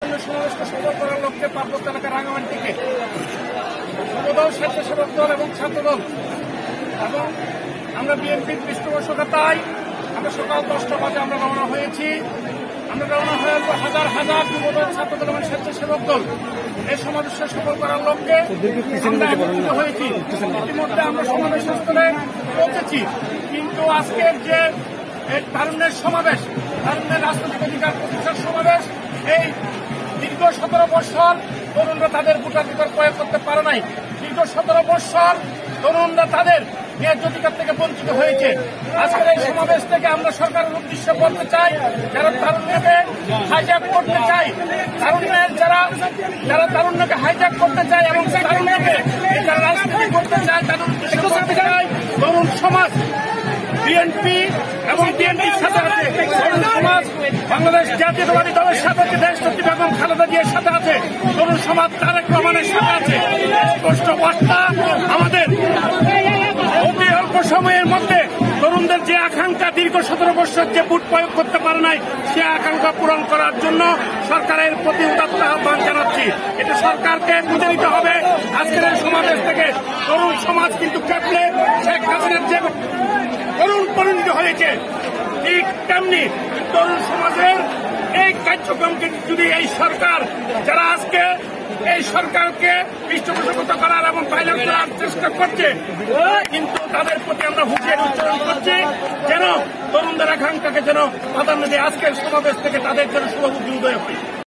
সমাবেশকে সফল করার লক্ষ্যে পার্বত্য এলাকা রাঙামাটিকে যুবদল, স্বেচ্ছাসেবক দল এবং ছাত্রদল এবং আমরা বিএনপির পৃষ্ঠপোষকতায় আমরা সকাল 10টা বাজে আমরা রওনা হয়েছি। আমরা রওনা হয়ে হাজার হাজার যুবদল, ছাত্রদল এবং স্বেচ্ছাসেবক দল এই সমাবেশকে সফল করার লক্ষ্যে আমরা একত্রিত হয়েছি। ইতিমধ্যে আমরা সমাবেশ স্থলে পৌঁছেছি, কিন্তু আজকের যে তারুণ্যের সমাবেশ, তারুণ্যের রাজনৈতিক অধিকার প্রতিষ্ঠার সমাবেশ, এই দীর্ঘ 17 বৎসর তরুণরা তাদের ভোটাধিকার প্রয়োগ করতে পারে নাই। দীর্ঘ 17 বৎসর তরুণরা তাদের ন্যায্য অধিকার থেকে বঞ্চিত হয়েছে। আজকের এই সমাবেশ থেকে আমরা সরকারের উদ্দেশ্যে বলতে চাই, যারা তারুণ্যকে হাইজ্যাক করতে চাই, তারুণ্যের যারা তারুণ্যকে হাইজ্যাক করতে চায় এবং তারুণ্যকে যারা রাজনীতি করতে চায়, তাদের উদ্দেশ্যে বলতে চাই, তরুণ সমাজ বিএনপি এবং বিএনপির সাথে আছে, তরুণ সমাজ বাংলাদেশ জাতীয়তাবাদী দলের সাথে আছে, দেশনেত্রী বেগম খালেদা জিয়ার সাথে আছে, তরুণ সমাজ তারেক রহমানের সাথে আছে। স্পষ্ট বার্তা আমাদের অতি অল্প সময়ের মধ্যে তরুণদের যে আকাঙ্ক্ষা, দীর্ঘ 17 বছর যে ভোট প্রয়োগ করতে পারে নাই, সে আকাঙ্ক্ষা পূরণ করার জন্য সরকারের প্রতি উদাত্ত আহ্বান জানাচ্ছি। এটা সরকারকে বুঝে নিতে হবে। আজকের এই সমাবেশ থেকে তরুণ সমাজ কিন্তু ক্যাপ্টে শেখ হাসিনার যে তরুণ পরিণত হয়েছে, ঠিক তেমনি তরুণ সমাজের এই কার্যক্রমকে যদি এই সরকার, যারা আজকে এই সরকারকে পৃষ্ঠপোষকতা করার এবং পাইলট করার চেষ্টা করছে, কিন্তু তাদের প্রতি আমরা হুঁশিয়ারি উচ্চারণ করছি, যেন তরুণদের আকাঙ্ক্ষাকে যেন প্রাধান্য দিয়ে আজকের সমাবেশ থেকে তাদের যেন শুভবুদ্ধি উদয় হয়।